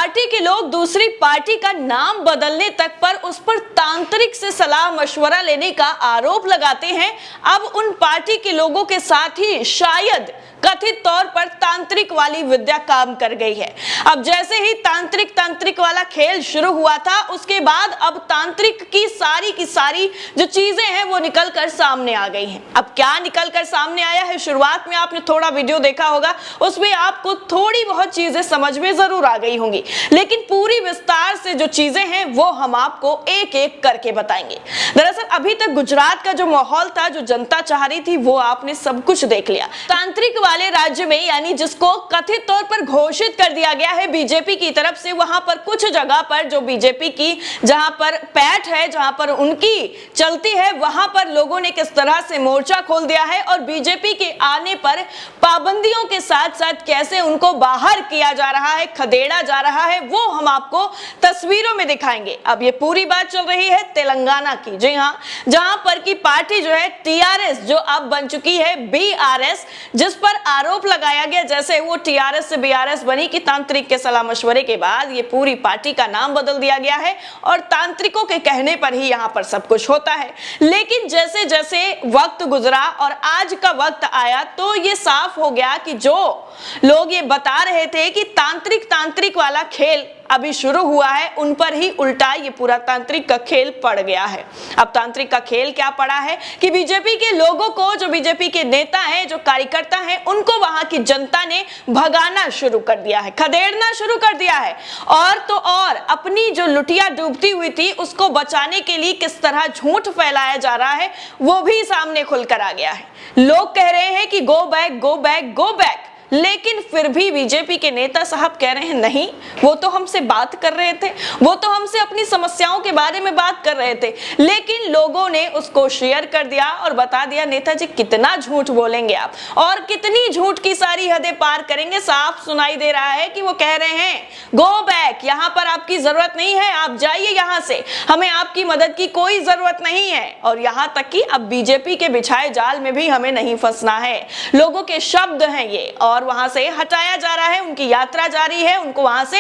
Party के लोग दूसरी पार्टी का नाम बदलने तक पर उस पर तांत्रिक से सलाह मशवरा लेने का आरोप लगाते हैं। अब उन पार्टी के लोगों के साथ ही शायद कथित तौर पर तांत्रिक वाली विद्या काम कर गई है। अब जैसे ही तांत्रिक वाला खेल शुरू हुआ था, उसके बाद अब तांत्रिक की सारी जो चीजें हैं वो निकल कर सामने आ गई हैं। अब क्या निकल कर सामने आया है, शुरुआत में आपने थोड़ा वीडियो देखा होगा, उसमें आपको थोड़ी बहुत चीजें समझ में जरूर आ गई होंगी, लेकिन पूरी विस्तार से जो चीजें हैं वो हम आपको एक एक करके बताएंगे। दरअसल अभी तक गुजरात का जो माहौल था, जो जनता चाह रही थी, वो आपने सब कुछ देख लिया। तांत्रिक वाले राज्य में, यानी जिसको कथित तौर पर घोषित कर दिया गया है बीजेपी की तरफ से, वहां पर कुछ जगह पर जो बीजेपी की जहां पर पैठ है, जहां पर उनकी चलती है, वहां पर लोगों ने किस तरह से मोर्चा खोल दिया है और बीजेपी के आने पर पाबंदियों के साथ साथ कैसे उनको बाहर किया जा रहा है, खदेड़ा जा रहा है, वो हम आपको तस्वीरों में दिखाएंगे। अब ये पूरी बात चल रही है तेलंगाना की, जी हां, जहां पर की पार्टी जो है टीआरएस, जो अब बन चुकी है बीआरएस, जिस पर आरोप लगाया गया जैसे वो टीआरएस से बीआरएस बनी कि तांत्रिक के सलाह मशवरे के बाद ये पूरी पार्टी का नाम बदल दिया गया है और तांत्रिकों के कहने पर ही यहां पर सब कुछ होता है। लेकिन जैसे जैसे वक्त गुजरा और आज का वक्त आया तो ये साफ हो गया कि जो लोग ये बता रहे थे कि तांत्रिक वाला खेल अभी शुरू हुआ है, उन पर ही उल्टा ये पूरा तांत्रिक का खेल पड़ गया है। अब तांत्रिक का खेल क्या पड़ा है कि बीजेपी के लोगों को, जो बीजेपी के नेता हैं, जो कार्यकर्ता हैं, उनको वहां की जनता ने भगाना शुरू कर दिया है, खदेड़ना शुरू कर दिया है। और तो और अपनी जो लुटिया डूबती हुई थी उसको बचाने के लिए किस तरह झूठ फैलाया जा रहा है वो भी सामने खुलकर आ गया है। लोग कह रहे हैं कि go back go back go back, लेकिन फिर भी बीजेपी के नेता साहब कह रहे हैं नहीं, वो तो हमसे बात कर रहे थे, वो तो हमसे अपनी समस्याओं के बारे में बात कर रहे थे। लेकिन लोगों ने उसको शेयर कर दिया और बता दिया नेताजी कितना झूठ बोलेंगे आप और कितनी झूठ की सारी हदें पार करेंगे। साफ सुनाई दे रहा है कि वो कह रहे हैं गो बैक, यहां पर आपकी जरूरत नहीं है, आप जाइए यहां से, हमें आपकी मदद की कोई जरूरत नहीं है। और यहां तक कि अब बीजेपी के बिछाए जाल में भी हमें नहीं फंसना है, लोगों के शब्द हैं ये, और वहां से हटाया जा रहा है, उनकी यात्रा जारी है, उनको वहां से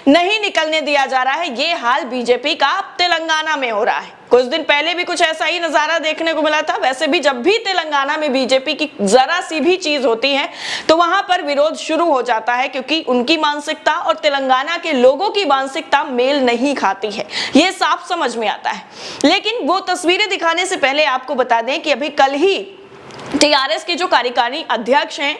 नहीं निकलने दिया जा रहा है। ये हाल बीजेपी का तेलंगाना में हो रहा है। कुछ दिन पहले भी कुछ ऐसा ही नजारा देखने को मिला था। वैसे भी जब भी तेलंगाना में बीजेपी की जरा सी भी चीज होती है तो वहां पर विरोध शुरू हो जाता है, क्योंकि उनकी मानसिकता और तेलंगाना के लोगों की मानसिकता मेल नहीं खाती है, ये साफ समझ में आता है। लेकिन वो तस्वीरें दिखाने से पहले आपको बता दें कि अभी कल ही टीआरएस के जो कार्यकारी अध्यक्ष हैं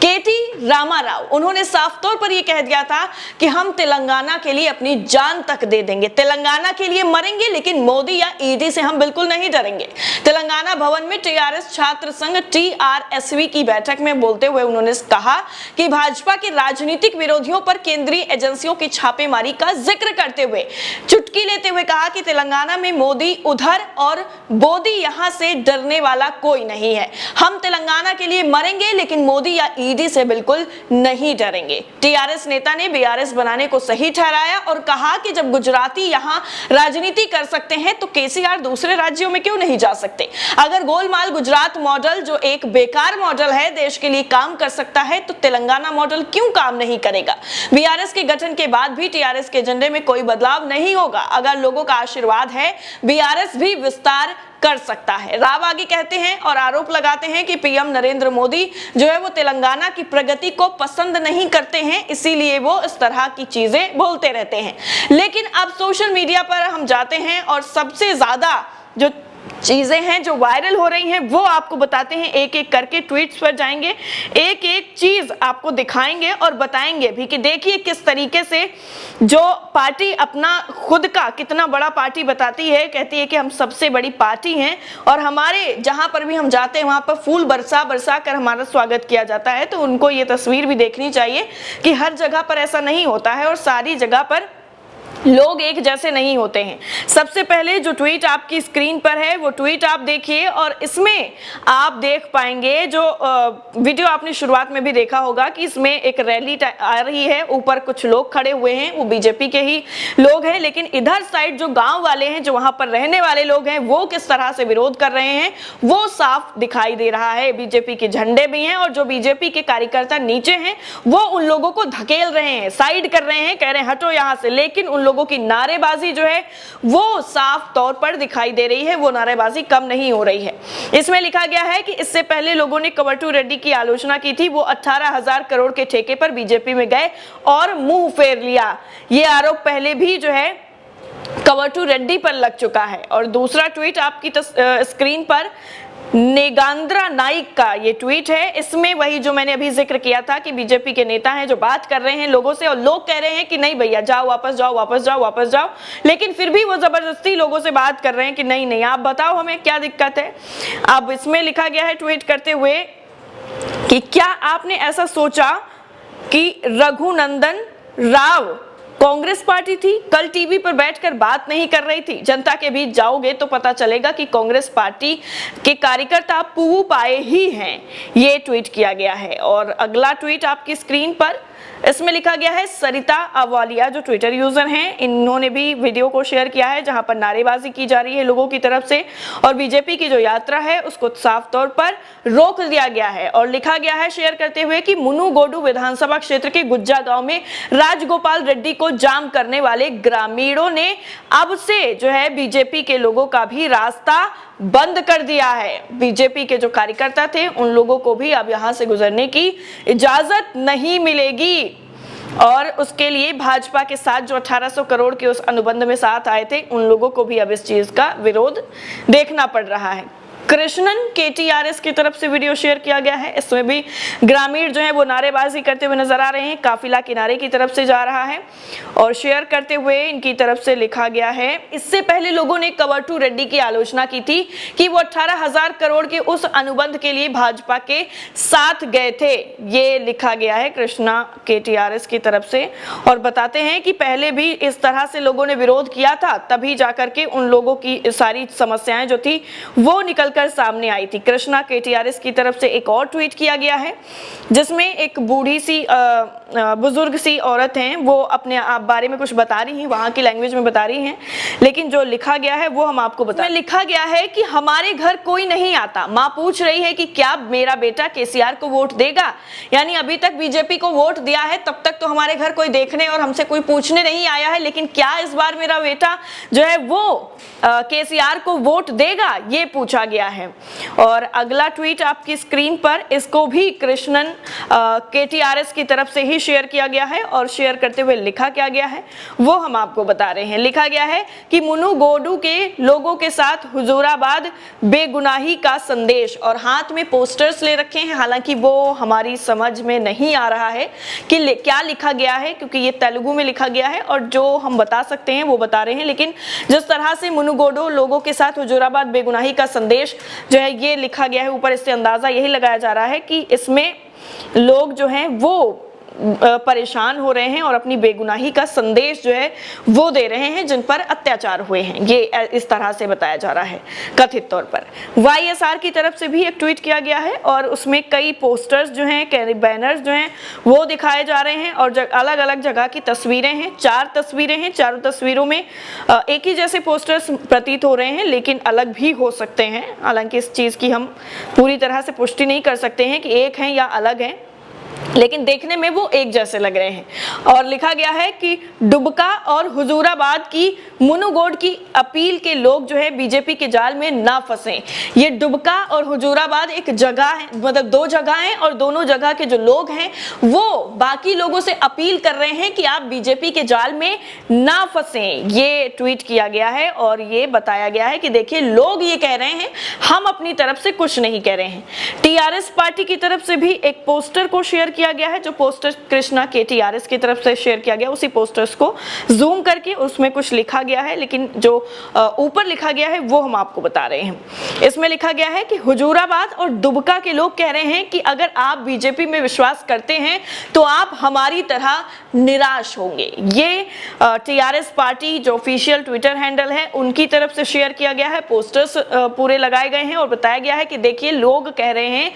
केटी रामाराव, उन्होंने साफ तौर पर यह कह दिया था कि हम तेलंगाना के लिए अपनी जान तक दे देंगे, तेलंगाना के लिए मरेंगे, लेकिन मोदी या ईडी से हम बिल्कुल नहीं डरेंगे। तेलंगाना भवन में टीआरएस छात्र संघ टीआरएसवी की बैठक में बोलते हुए उन्होंने कहा कि भाजपा के राजनीतिक विरोधियों पर केंद्रीय एजेंसियों की छापेमारी का जिक्र करते हुए चुटकी लेते हुए कहा कि तेलंगाना में मोदी उधर और बोदी यहां से डरने वाला कोई नहीं है, हम तेलंगाना के लिए मरेंगे, लेकिन मोदी या ईडी से बिल्कुल नहीं डरेंगे। टीआरएस नेता ने बीआरएस बनाने को सही ठहराया और कहा कि जब गुजराती यहां राजनीति कर सकते हैं तो केसीआर दूसरे राज्यों में क्यों नहीं जा सकते। अगर गोलमाल गुजरात मॉडल, जो एक बेकार मॉडल है, देश के लिए काम कर सकता है तो तेलंगाना मॉडल क्यों काम नहीं करेगा। बीआरएस के गठन के बाद भी टीआरएस के एजेंडे में कोई बदलाव नहीं होगा। अगर लोगों का आशीर्वाद है, बीआरएस भी विस्तार कर सकता है। राव आगे कहते हैं और आरोप लगाते हैं कि पीएम नरेंद्र मोदी जो है वो तेलंगाना की प्रगति को पसंद नहीं करते हैं, इसीलिए वो इस तरह की चीजें बोलते रहते हैं। लेकिन अब सोशल मीडिया पर हम जाते हैं और सबसे ज्यादा जो चीजें हैं जो वायरल हो रही हैं वो आपको बताते हैं। एक एक करके ट्वीट्स पर जाएंगे, एक एक चीज आपको दिखाएंगे और बताएंगे भी कि देखिए किस तरीके से जो पार्टी अपना खुद का कितना बड़ा पार्टी बताती है, कहती है कि हम सबसे बड़ी पार्टी हैं और हमारे जहां पर भी हम जाते हैं वहां पर फूल बरसा बरसा कर हमारा स्वागत किया जाता है। तो उनको ये तस्वीर भी देखनी चाहिए कि हर जगह पर ऐसा नहीं होता है और सारी जगह पर लोग एक जैसे नहीं होते हैं। सबसे पहले जो ट्वीट आपकी स्क्रीन पर है वो ट्वीट आप देखिए और इसमें आप देख पाएंगे जो वीडियो आपने शुरुआत में भी देखा होगा कि इसमें एक रैली आ रही है, ऊपर कुछ लोग खड़े हुए हैं, वो बीजेपी के ही लोग हैं, लेकिन इधर साइड जो गांव वाले हैं, जो वहां पर रहने वाले लोग हैं, वो किस तरह से विरोध कर रहे हैं वो साफ दिखाई दे रहा है। बीजेपी के झंडे भी हैं और जो बीजेपी के कार्यकर्ता नीचे हैं वो उन लोगों को धकेल रहे हैं, साइड कर रहे हैं, कह रहे हैं हटो यहां से, लेकिन उन लोगों की नारेबाजी जो है वो साफ तौर पर दिखाई दे रही है, वो नारेबाजी कम नहीं हो रही है। इसमें लिखा गया है कि इससे पहले लोगों ने कवरटू रेड्डी की आलोचना की थी, वो 18,000 करोड़ के ठेके पर बीजेपी में गए और मुंह फेर लिया। ये आरोप पहले भी जो है कवरटू रेड्डी पर लग चुका है। और दूसरा ट्वीट आपकी स्क्रीन पर नेगांद्रा नाइक का ये ट्वीट है। इसमें वही जो मैंने अभी जिक्र किया था कि बीजेपी के नेता हैं जो बात कर रहे हैं लोगों से और लोग कह रहे हैं कि नहीं भैया जाओ, वापस जाओ, वापस जाओ, वापस जाओ, लेकिन फिर भी वो जबरदस्ती लोगों से बात कर रहे हैं कि नहीं नहीं आप बताओ हमें क्या दिक्कत है। अब इसमें लिखा गया है ट्वीट करते हुए कि क्या आपने ऐसा सोचा कि रघुनंदन राव कांग्रेस पार्टी थी, कल टीवी पर बैठकर बात नहीं कर रही थी। जनता के बीच जाओगे तो पता चलेगा कि कांग्रेस पार्टी के कार्यकर्ता पुऊ पाए ही हैं। ये ट्वीट किया गया है। और अगला ट्वीट आपकी स्क्रीन पर, इसमें लिखा गया है सरिता अवालिया जो ट्विटर यूजर हैं, इन्होंने भी वीडियो को शेयर किया है जहां पर नारेबाजी की जा रही है लोगों की तरफ से और बीजेपी की जो यात्रा है उसको साफ तौर पर रोक दिया गया है। और लिखा गया है शेयर करते हुए कि मुनुगोडू विधानसभा क्षेत्र के गुज्जा गांव में राजगोपाल रेड्डी को जाम करने वाले ग्रामीणों ने अब से जो है बीजेपी के लोगों का भी रास्ता बंद कर दिया है। बीजेपी के जो कार्यकर्ता थे उन लोगों को भी अब यहां से गुजरने की इजाजत नहीं मिलेगी। और उसके लिए भाजपा के साथ जो 1800 करोड़ के उस अनुबंध में साथ आए थे उन लोगों को भी अब इस चीज का विरोध देखना पड़ रहा है। कृष्णन केटीआरएस की तरफ से वीडियो शेयर किया गया है। इसमें भी ग्रामीण जो है वो नारेबाजी करते हुए नजर आ रहे हैं, काफिला किनारे की तरफ से जा रहा है और शेयर करते हुए इनकी तरफ से लिखा गया है इससे पहले लोगों ने कवरटू रेड्डी की आलोचना की थी कि वो 18,000 करोड़ के उस अनुबंध के लिए भाजपा के साथ गए थे। ये लिखा गया है कृष्णा केटीआरएस की तरफ से और बताते हैं कि पहले भी इस तरह से लोगों ने विरोध किया था, तभी जाकर के उन लोगों की सारी समस्याएं जो थी वो निकल कर सामने आई थी। कृष्णा केटीआरएस की तरफ से एक और ट्वीट किया गया है जिसमें एक बूढ़ी सी बुजुर्ग सी औरत हैं, वो अपने आप बारे में कुछ बता रही हैं, वहां की लैंग्वेज में बता रही हैं, लेकिन जो लिखा गया है वो हम आपको बता। लिखा गया है कि हमारे घर कोई नहीं आता, माँ पूछ रही है कि क्या मेरा बेटा केसीआर को वोट देगा। यानी अभी तक बीजेपी को वोट दिया है, तब तक तो हमारे घर कोई देखने और हमसे कोई पूछने नहीं आया है, लेकिन क्या इस बार मेरा बेटा जो है वो केसीआर को वोट देगा, ये पूछा गया है। और अगला ट्वीट आपकी स्क्रीन पर, इसको भी कृष्णन केटीआरएस की तरफ से ही शेयर किया गया है और शेयर करते हुए लिखा क्या गया है वो हम आपको बता रहे हैं। लिखा गया है कि मुनुगोडू के लोगों के साथ हुजूराबाद बेगुनाही का संदेश और हाथ में पोस्टर्स ले रखे हैं। हालांकि वो हमारी समझ में नहीं आ रहा है कि क्या लिखा गया है, क्योंकि ये तेलुगु में लिखा गया है और जो हम बता सकते हैं वो बता रहे हैं, लेकिन जिस तरह से मुनुगोडू लोगों के साथ हुजूराबाद बेगुनाही का संदेश जो है ये लिखा गया है ऊपर, इससे अंदाजा यही लगाया जा रहा है कि इसमें लोग जो हैं वो परेशान हो रहे हैं और अपनी बेगुनाही का संदेश जो है वो दे रहे हैं जिन पर अत्याचार हुए हैं। ये इस तरह से बताया जा रहा है कथित तौर पर। वाईएसआर की तरफ से भी एक ट्वीट किया गया है और उसमें कई पोस्टर्स जो हैं, बैनर्स जो हैं वो दिखाए जा रहे हैं और अलग अलग जगह की तस्वीरें हैं। 4 तस्वीरें हैं, चारों तस्वीरों में एक ही जैसे पोस्टर्स प्रतीत हो रहे हैं लेकिन अलग भी हो सकते हैं। हालांकि इस चीज की हम पूरी तरह से पुष्टि नहीं कर सकते हैं कि एक हैं या अलग हैं, लेकिन देखने में वो एक जैसे लग रहे हैं। और लिखा गया है कि डुबका और हुजूराबाद की मुनुगोड की अपील के लोग जो है बीजेपी के जाल में ना फंसे। ये डुबका और हुजूराबाद एक जगह है, मतलब 2 जगह हैं और दोनों जगह के जो लोग हैं वो बाकी लोगों से अपील कर रहे हैं कि आप बीजेपी के जाल में ना फंसे। ये ट्वीट किया गया है और ये बताया गया है कि देखिए लोग ये कह रहे हैं, हम अपनी तरफ से कुछ नहीं कह रहे हैं। टीआरएस पार्टी की तरफ से भी एक पोस्टर को शेयर किया किया गया है, जो पोस्टर कृष्णा के टीआरएस की तरफ से शेयर किया गया, उसी पोस्टर्स को जूम करके उसमें कुछ लिखा गया है, लेकिन जो ऊपर लिखा गया है वो हम आपको बता रहे हैं। इसमें लिखा गया है कि हुजूराबाद और दुबका के लोग कह रहे हैं कि अगर आप बीजेपी में विश्वास करते हैं तो आप हमारी तरह निराश होंगे। ये टीआरएस पार्टी जो ऑफिशियल ट्विटर हैंडल है उनकी तरफ से शेयर किया गया है, पोस्टर्स पूरे लगाए गए हैं और बताया गया है कि देखिए लोग कह रहे हैं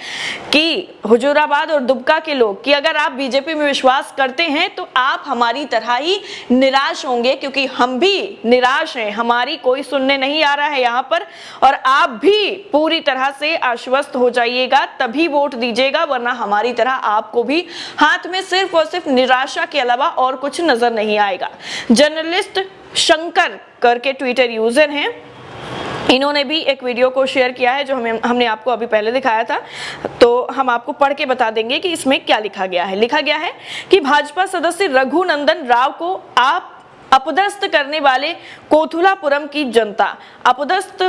कि हुजूराबाद और दुबका के लोग कि अगर आप बीजेपी में विश्वास करते हैं तो आप हमारी तरह ही निराश होंगे, क्योंकि हम भी निराश हैं, हमारी कोई सुनने नहीं आ रहा है यहाँ पर, और आप भी पूरी तरह से आश्वस्त हो जाइएगा तभी वोट दीजिएगा, वरना हमारी तरह आपको भी हाथ में सिर्फ और सिर्फ निराशा के अलावा और कुछ नजर नहीं आएगा। जर्नलिस्ट शंकर करके ट्विटर यूजर हैं, इन्होंने भी एक वीडियो को शेयर किया है जो हमने आपको अभी पहले दिखाया था, तो हम आपको पढ़ के बता देंगे कि इसमें क्या लिखा गया है। लिखा गया है कि भाजपा सदस्य रघुनंदन राव को आप अपदस्थ करने वाले कोथुलापुरम की जनता, अपदस्थ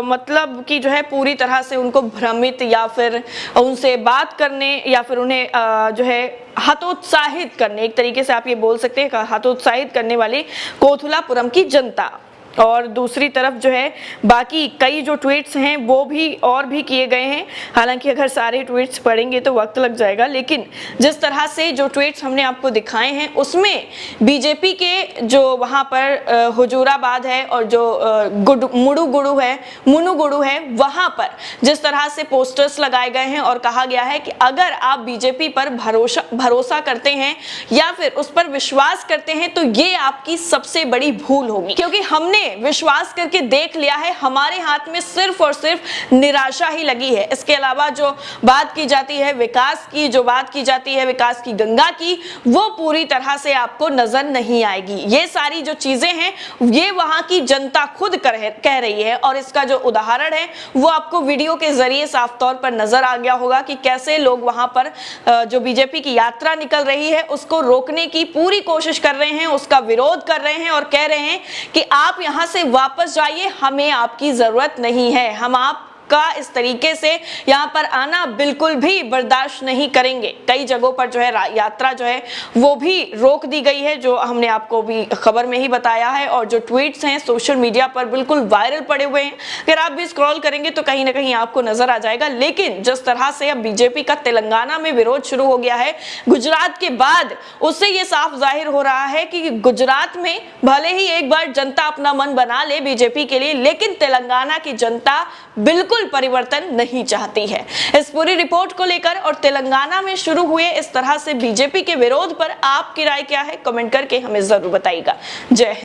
मतलब कि जो है पूरी तरह से उनको भ्रमित या फिर उनसे बात करने या फिर उन्हें जो है हतोत्साहित करने, एक तरीके से आप ये बोल सकते हैं हतोत्साहित करने वाले कोथुलापुरम की जनता। और दूसरी तरफ जो है बाकी कई जो ट्वीट्स हैं वो भी और भी किए गए हैं, हालांकि अगर सारे ट्वीट्स पढ़ेंगे तो वक्त लग जाएगा, लेकिन जिस तरह से जो ट्वीट्स हमने आपको दिखाए हैं उसमें बीजेपी के जो वहाँ पर हुजूराबाद है और जो मुनुगुडु है वहाँ पर जिस तरह से पोस्टर्स लगाए गए हैं और कहा गया है कि अगर आप बीजेपी पर भरोसा करते हैं या फिर उस पर विश्वास करते हैं तो ये आपकी सबसे बड़ी भूल होगी, क्योंकि हमने विश्वास करके देख लिया है, हमारे हाथ में सिर्फ और सिर्फ निराशा ही लगी है। इसके अलावा जो बात की जाती है विकास की, जो बात की जाती है विकास की गंगा की, वो पूरी तरह से आपको नजर नहीं आएगी। ये सारी जो चीजें हैं ये वहां की जनता खुद कह रही है, और इसका जो उदाहरण है वो आपको वीडियो के जरिए साफ तौर पर नजर आ गया होगा कि कैसे लोग वहां पर जो बीजेपी की यात्रा निकल रही है उसको रोकने की पूरी कोशिश कर रहे हैं, उसका विरोध कर रहे हैं और कह रहे हैं कि आप यहाँ से वापस जाइए, हमें आपकी जरूरत नहीं है, हम आपका इस तरीके से यहाँ पर आना बिल्कुल भी बर्दाश्त नहीं करेंगे। कई जगहों पर जो है यात्रा जो है वो भी रोक दी गई है, जो हमने आपको भी खबर में ही बताया है, और जो ट्वीट्स हैं सोशल मीडिया पर बिल्कुल वायरल पड़े हुए हैं, अगर आप भी स्क्रॉल करेंगे तो कहीं ना कहीं आपको नजर आ जाएगा। लेकिन जिस तरह से अब बीजेपी का तेलंगाना में विरोध शुरू हो गया है गुजरात के बाद, उससे ये साफ जाहिर हो रहा है कि गुजरात में भले ही एक बार जनता अपना मन बना ले बीजेपी के लिए, लेकिन तेलंगाना की जनता बिल्कुल परिवर्तन नहीं चाहती है। इस पूरी रिपोर्ट को लेकर और तेलंगाना में शुरू हुए इस तरह से बीजेपी के विरोध पर आपकी राय क्या है, कमेंट करके हमें जरूर बताइएगा। जय हिंद।